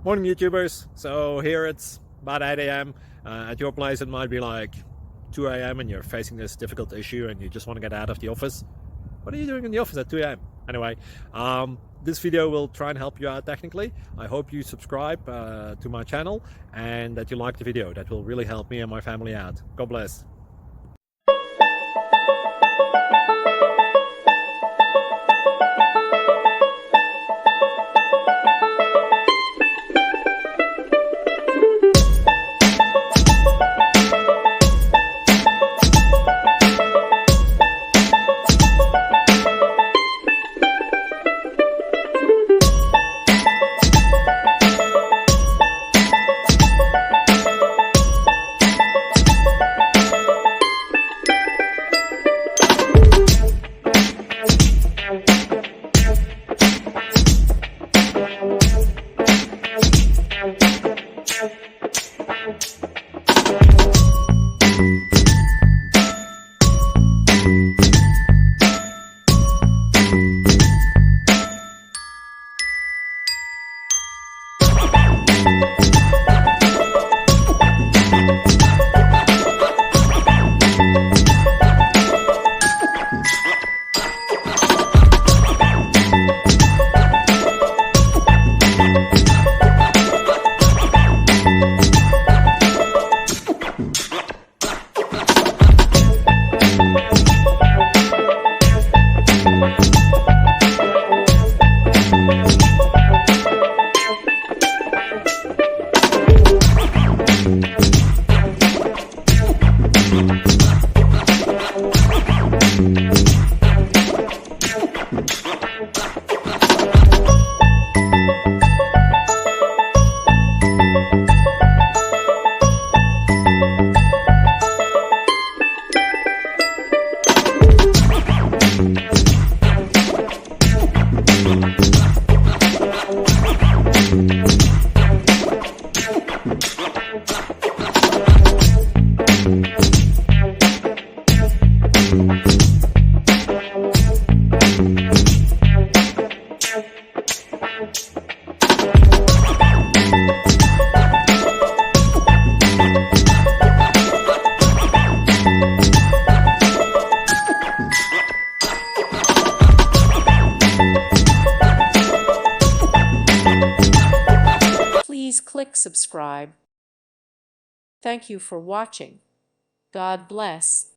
Morning YouTubers. So here it's about 8 a.m. At your place it might be like 2 a.m. and you're facing this difficult issue and you just want to get out of the office. What are you doing in the office at 2 a.m.? Anyway, this video will try and help you out technically. I hope you subscribe to my channel and that you like the video. That will really help me and my family out. God bless. Please click subscribe. Thank you for watching. God bless.